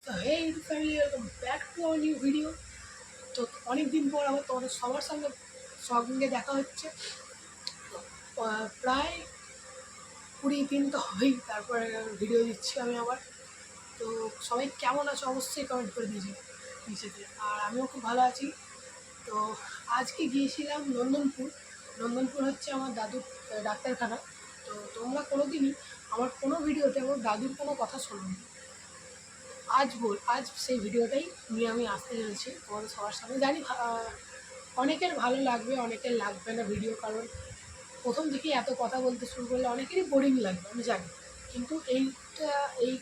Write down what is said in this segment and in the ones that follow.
তো hey family, welcome back to our new video. তো অনেক দিন পর আবার তোমাদের সবার সঙ্গে দেখা হচ্ছে। প্রায় 20 দিন তো হবেই, তারপরে ভিডিও দিচ্ছি আমি আবার। তো সবাই কেমন আছো অবশ্যই কমেন্ট করে দিয়েছি নিচেতে, আর আমিও খুব ভালো আছি। তো আজকে গিয়েছিলাম নন্দনপুর। নন্দনপুর হচ্ছে আমার দাদুর ডাক্তারখানা। তো তোমরা কোনোদিনই আমার কোনো ভিডিওতে আমার দাদুর কোনো কথা শোনোনি। আজ সেই ভিডিওটাই নিয়ে আমি আসতে চলেছি তোমাদের সবার সামনে। জানি অনেকের ভালো লাগবে, অনেকের লাগবে না ভিডিও, কারণ প্রথম থেকেই এত কথা বলতে শুরু করলে অনেকেরই বোরিং লাগবে, আমি জানি। কিন্তু এই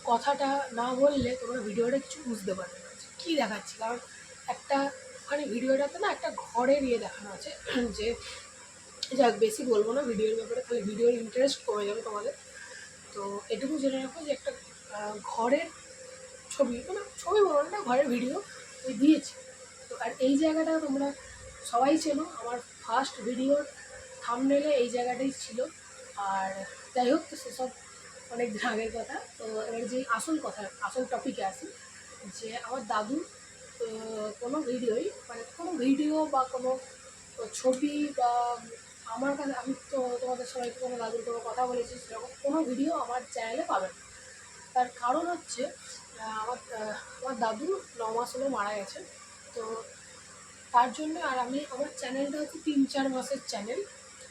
কথাটা না বললে তোমরা ভিডিওটা কিছু বুঝতে পারবে না কী দেখাচ্ছি। কারণ একটা ওখানে ভিডিওটাতে না একটা ঘরের দেখানো আছে, যে যাক বেশি বলবো না ভিডিওর ব্যাপারে, তাহলে ভিডিওর ইন্টারেস্ট কমে যাবে তোমাদের। তো এটুকু জেনে রাখো যে একটা ঘরের ছবি, মানে ছবি বলো না, ঘরের ভিডিও ওই দিয়েছি। তো আর এই জায়গাটা তোমরা সবাই চেনো, আমার ফার্স্ট ভিডিওর থাম্বনেলে এই জায়গাটাই ছিল। আর যাই হোক, তো সেসব অনেক দিন আগের কথা। তো এবার যে আসল টপিকে আসি, যে আমার দাদু কোনো ভিডিওই, মানে কোনো ভিডিও বা কোনো ছবি বা আমার কাছে, আমি তো তোমাদের সবাইকে কোনো দাদুর কোনো কথা বলেছি, সেরকম কোনো ভিডিও আমার চ্যানেলে পাবেন না। তার কারণ হচ্ছে আমার দাদু 9 মাস হলো মারা গেছে। তো তার জন্য, আর আমার চ্যানেলটা হচ্ছে 3-4 মাসের চ্যানেল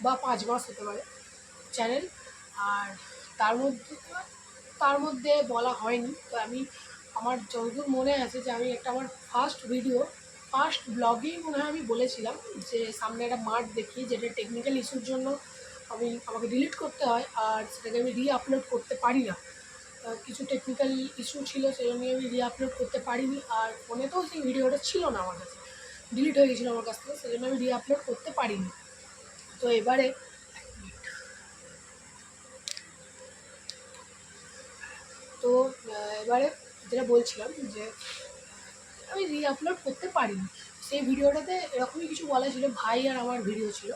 বা 5 মাস হতে পারে চ্যানেল। আর তার মধ্যে তার মধ্যে বলা হয়নি। তো আমার যতদূর মনে আছে যে আমি আমার ফার্স্ট ব্লগেই মনে হয় আমি বলেছিলাম যে সামনে একটা মাঠ দেখি, যেটা টেকনিক্যাল ইস্যুর জন্য আমাকে ডিলিট করতে হয়, আর সেটাকে আমি আপলোড করতে পারি না। কিছু টেকনিক্যাল ইস্যু ছিল, সেই জন্য আমি আপলোড করতে পারিনি। আর ফোনেতেও সেই ভিডিওটা ছিল না আমার কাছে, ডিলিট হয়ে গেছিলো আমার কাছ থেকে, সেই জন্য আমি আপলোড করতে পারিনি। তো এবারে তো এবারে যেটা বলছিলাম, যে আমি আপলোড করতে পারিনি। সেই ভিডিওটাতে এরকমই কিছু বলা ছিল, ভাই আর আমার ভিডিও ছিল,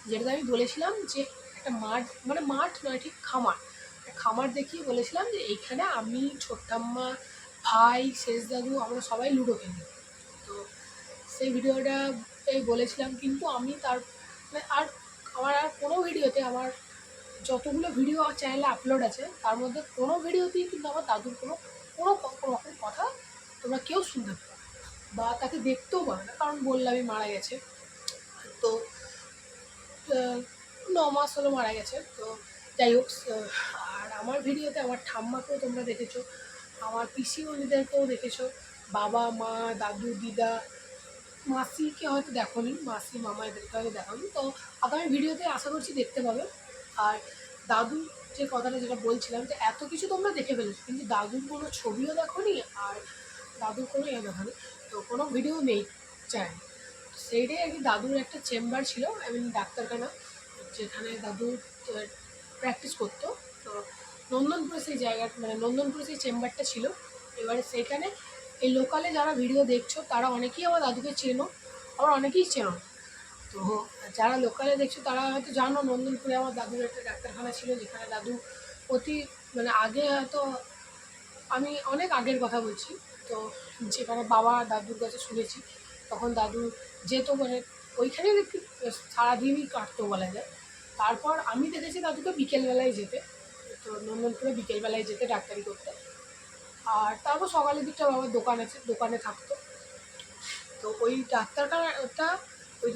যেটাতে আমি বলেছিলাম যে একটা মাঠ, মানে মাঠ নয় ঠিক খামার দেখিয়ে বলেছিলাম যে এইখানে আমি, ছোট্টাম্মা, ভাই, শেষ দাদু, আমরা সবাই লুডো খেলি। তো সেই ভিডিওটা বলেছিলাম, কিন্তু আমি তার মানে আমার কোনো ভিডিওতে, আমার যতগুলো ভিডিও চ্যানেলে আপলোড আছে তার মধ্যে কোনো ভিডিওতেই কিন্তু আমার দাদুর কোনো কোনো রকম কথা তোমরা কেউ শুনতে পারো বা তাকে দেখতেও পারো না, কারণ বললামই মারা গেছে। তো 9 মাস হলো মারা গেছে। তো যাই হোক, আর আমার ভিডিওতে আমার ঠাম্মাকেও তোমরা দেখেছো, আমার পিসিমণিদেরকেও দেখেছো, বাবা, মা, দাদু, দিদা, মাসিকে হয়তো দেখোনি, মাসি, মামা এদেরকে হয়তো দেখোনি। তো আগামী ভিডিওতে আশা করছি দেখতে পাবে। আর দাদু যে কথাটা যেটা বলছিলাম, যে এত কিছু তোমরা দেখে ফেলেছো, কিন্তু দাদুর কোনো ছবিও দেখোনি, আর দাদুর কোনো দেখোনি, তো কোনো ভিডিও নেই চাই। সেইটাই আর কি, দাদুর একটা চেম্বার ছিল, ডাক্তারখানা, যেখানে দাদু প্র্যাকটিস করতো। তো নন্দনপুরে সেই জায়গাটা, মানে নন্দনপুরে সেই চেম্বারটা ছিল। এবারে সেইখানে এই লোকালে যারা ভিডিও দেখছো তারা অনেকেই আমার দাদুকে চেনো, আবার অনেকেই চেনো। তো যারা লোকালে দেখছো তারা হয়তো জানো, নন্দনপুরে আমার দাদুর একটা ডাক্তারখানা ছিল, যেখানে দাদু মানে আগে হয়তো, আমি অনেক আগের কথা বলছি, তো যেখানে বাবা দাদুর কাছে শুনেছি, তখন দাদু যেত, মানে ওইখানে একটু সারাদিনই কাটতো বলা যায়। তারপর আমি দেখেছি দাদুকে বিকেলবেলায় যেতে, তো নন্দনপুরে বিকেলবেলায় যেতে ডাক্তারি করতে। আর তারপর সকালের দিকটা বাবার দোকান আছে, দোকানে থাকতো। তো ওই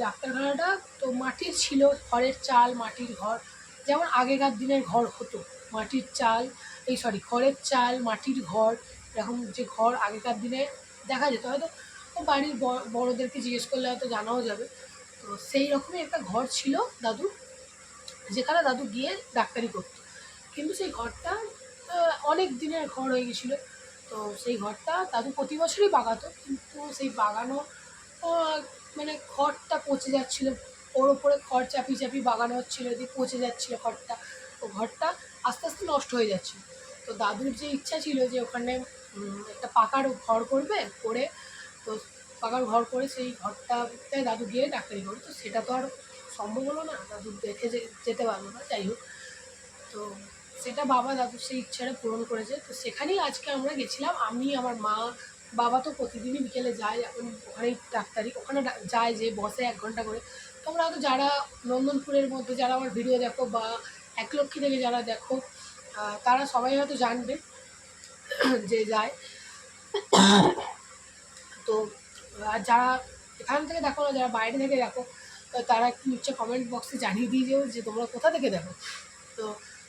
ডাক্তারখানাটা তো মাটির ছিল, খড়ের চাল, মাটির ঘর, যেমন আগেকার দিনের ঘর হতো, মাটির চাল, খড়ের চাল, মাটির ঘর, এরকম যে ঘর আগেকার দিনে দেখা যেত, হয়তো বাড়ির বড়োদেরকে জিজ্ঞেস করলে হয়তো জানাও যাবে। তো সেই রকমই একটা ঘর ছিল দাদু, যেখানে দাদু গিয়ে ডাক্তারি করতো। কিন্তু সেই ঘরটা অনেক দিনের ঘর হয়ে গেছিলো। তো সেই ঘরটা দাদু প্রতি বছরই বাগাতো, কিন্তু সেই বাগানো মানে খড়টা পচে যাচ্ছিলো, ওর ওপরে খড় চাপিয়ে চাপিয়ে বাগানো হচ্ছিলো, দিয়ে পচে যাচ্ছিলো খড়টা, তো ঘরটা আস্তে আস্তে নষ্ট হয়ে যাচ্ছিলো। তো দাদুর যে ইচ্ছা ছিল যে ওখানে একটা পাকার ঘর করে, তো পাকার ঘর করে সেই ঘরটাতে দাদু গিয়ে ডাক্তারি করে। তো সেটা তো আর সম্ভব হলো না, দাদু দেখে যেতে পারলো না। যাই হোক, তো সেটা বাবা দাদুর সেই ইচ্ছাটা পূরণ করেছে। তো সেখানেই আজকে আমরা গেছিলাম, আমি, আমার মা। বাবা তো প্রতিদিনই বিকেলে যায়, এখন ওখানেই ডাক্তারি, ওখানে যায়, যে বসে 1 ঘন্টা করে। তোমরা হয়তো যারা নন্দনপুরের মধ্যে যারা আমার ভিডিও দেখো বা একলক্ষী থেকে যারা দেখো, তারা সবাই হয়তো জানবে যে যায়। তো আর যারা এখান থেকে দেখো না, যারা বাইরে থেকে দেখো, তারা একটু নিচে কমেন্ট বক্সে জানিয়ে দিয়ে যেও যে তোমরা কোথা থেকে দেখো। তো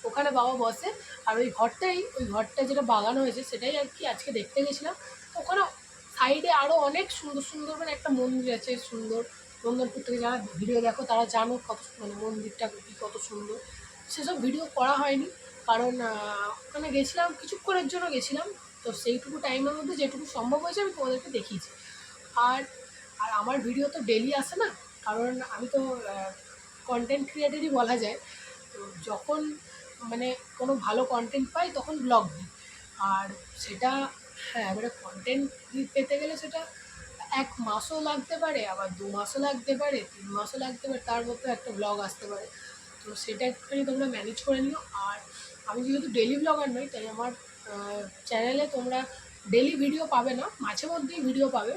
ওখানে বাবা বসে, আর ওই ঘরটা যেটা বাগানো হয়েছে সেটাই আর কি আজকে দেখতে গেছিলাম। তো ওখানে সাইডে আরও অনেক সুন্দর সুন্দর মানে একটা মন্দির আছে সুন্দর। নন্দনপুর থেকে যারা ভিডিও দেখো তারা জানো কত মানে মন্দিরটা কত সুন্দর। সেসব ভিডিও করা হয়নি, কারণ ওখানে গেছিলাম কিছুক্ষণের জন্য গেছিলাম। তো সেইটুকু টাইমের মধ্যে যেটুকু সম্ভব হয়েছে আমি তোমাদেরকে দেখিয়েছি। আর আর আমার ভিডিও তো ডেলি আসে না, কারণ আমি তো কন্টেন্ট ক্রিয়েটারই বলা যায়। তো যখন মানে কোনো ভালো কন্টেন্ট পাই তখন ব্লগ দিই। আর সেটা হ্যাঁ, এবারে কন্টেন্ট পেতে গেলে সেটা 1 মাসও লাগতে পারে, আবার 2 মাসও লাগতে পারে, 3 মাসও লাগতে পারে, তার মধ্যে একটা ব্লগ আসতে পারে। তো সেটা একটুখানি তোমরা ম্যানেজ করে নিও। আর আমি যেহেতু ডেলি ব্লগার নই, তাই আমার চ্যানেলে তোমরা ডেলি ভিডিও পাবে না, মাঝে মধ্যেই ভিডিও পাবে।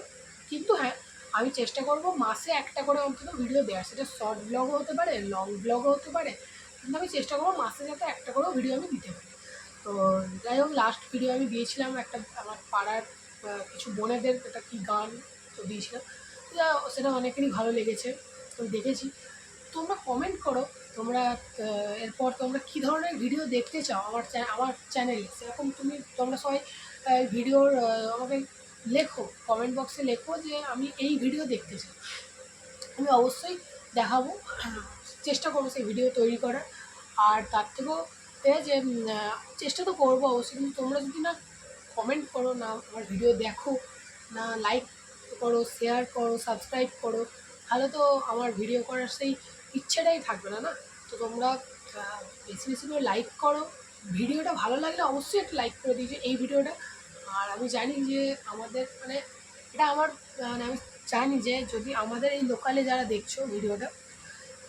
কিন্তু হ্যাঁ, আমি চেষ্টা করব মাসে একটা করে অন্তত ভিডিও দেওয়ার। সেটা শর্ট ব্লগও হতে পারে, লং ব্লগও হতে পারে, কিন্তু আমি চেষ্টা করবো মাসে যাতে একটা করেও ভিডিও আমি দিতে পারি। তো যাই হোক, লাস্ট ভিডিও আমি দিয়েছিলাম একটা আমার পাড়ার কিছু বোনেদের একটা কী গান তো দিয়েছিলাম। সেটা অনেকেরই ভালো লেগেছে, তো দেখেছি। তোমরা কমেন্ট করো, তোমরা এরপর তোমরা কী ধরনের ভিডিও দেখতে চাও আমার চ্যানেলে। সেরকম তোমরা সবাই ভিডিওর আমাকে লেখো, কমেন্ট বক্সে লেখো যে আমি এই ভিডিও দেখতে চাই। আমি অবশ্যই দেখাবো, চেষ্টা করবো সেই ভিডিও তৈরি করার। আর তার থেকেও যে চেষ্টা তো করবো অবশ্যই, কিন্তু তোমরা যদি না কমেন্ট করো, না আমার ভিডিও দেখো, না লাইক করো, শেয়ার করো, সাবস্ক্রাইব করো, তাহলে তো আমার ভিডিও করার সেই ইচ্ছেটাই থাকবে না। তো তোমরা বেশি বেশি করে লাইক করো, ভিডিওটা ভালো লাগলে অবশ্যই একটা লাইক করে দিয়েছো এই ভিডিওটা। আর আমি জানি যে আমাদের মানে এটা আমার মানে আমি জানি যে যদি আমাদের এই লোকালে যারা দেখছো ভিডিওটা,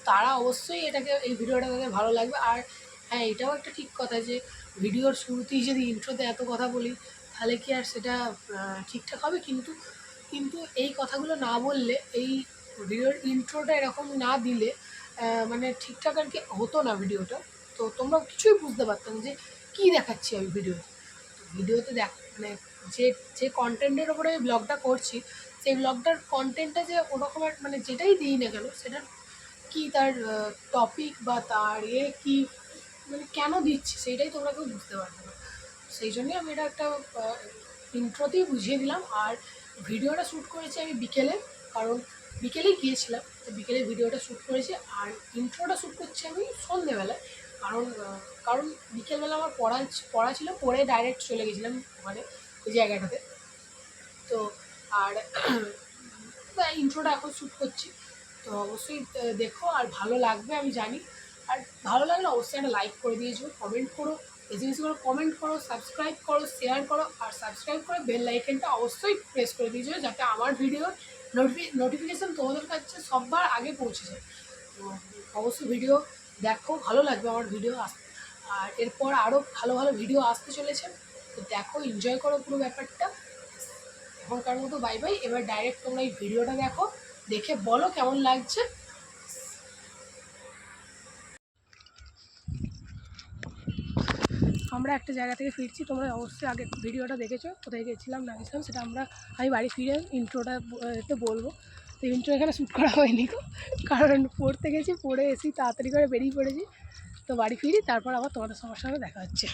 তারা অবশ্যই এই ভিডিওটা তাদের ভালো লাগবে। আর হ্যাঁ, এটাও একটা ঠিক কথা যে ভিডিওর শুরুতেই যদি ইন্ট্রোতে এত কথা বলি, তাহলে কি আর সেটা ঠিকঠাক হবে? কিন্তু কিন্তু এই কথাগুলো না বললে, এই ভিডিওর ইন্ট্রোটা এরকম না দিলে মানে ঠিকঠাক আর কি হতো না ভিডিওটা। তো তোমরা কিছুই বুঝতে পারতাম যে কী দেখাচ্ছি আমি ভিডিওতে মানে যে কন্টেন্টের ওপরে আমি ব্লগটা করছি, সেই ব্লগটার কন্টেন্টটা যে ওরকমের মানে যেটাই দিই না কেন, সেটার কি তার টপিক বা তার কী মানে কেন দিচ্ছি সেইটাই তোমরা কেউ বুঝতে পারবে না। সেই জন্যই আমি এটা একটা ইন্ট্রোতেই বুঝিয়ে দিলাম। আর ভিডিওটা শ্যুট করেছি আমি বিকেলে, কারণ বিকেলেই গিয়েছিলাম, তো বিকেলে ভিডিওটা শ্যুট করেছি। আর ইন্ট্রোটা শ্যুট করছি আমি সন্ধেবেলায়, কারণ বিকেলবেলা আমার পড়া ছিল, পড়ে ডাইরেক্ট চলে গেছিলাম ওখানে ওই জায়গাটাতে। তো আর ইন্ট্রোটা এখন শ্যুট করছি। তো অবশ্যই দেখো, আর ভালো লাগবে আমি জানি। আর ভালো লাগলে অবশ্যই একটা লাইক করে দিয়েছো, কমেন্ট করো, বেশি বেশি করে কমেন্ট করো, সাবস্ক্রাইব করো, শেয়ার করো। আর সাবস্ক্রাইব করে বেল আইকনটা অবশ্যই প্রেস করে দিয়েছো, যাতে আমার ভিডিওর নোটিফিকেশান তোমাদের কাছে সববার আগে পৌঁছে যায়। তো অবশ্যই ভিডিও দেখো, ভালো লাগবে আমার ভিডিও আসতে। আর এরপর আরও ভালো ভালো ভিডিও আসতে চলেছে, তো দেখো, এনজয় করো পুরো ব্যাপারটা। এখনকার মতো বাই বাই। এবার ডাইরেক্ট তোমরা এই ভিডিওটা দেখো, দেখে বলো কেমন লাগছে। আমরা একটা জায়গা থেকে ফিরছি, তোমরা অবশ্যই আগে ভিডিওটা দেখেছো, কোথায় গেছিলাম না গেছিলাম সেটা আমি বাড়ি ফিরে ইন্ট্রোটা বলবো। তো ইন্ট্রো এখানে শ্যুট করা হয়নি গো, কারণ পড়তে গেছি, পড়ে এসে তাড়াতাড়ি করে বেরিয়ে পড়েছি। তো বাড়ি ফিরি, তারপর আবার তোমাদের সঙ্গে দেখা হচ্ছে।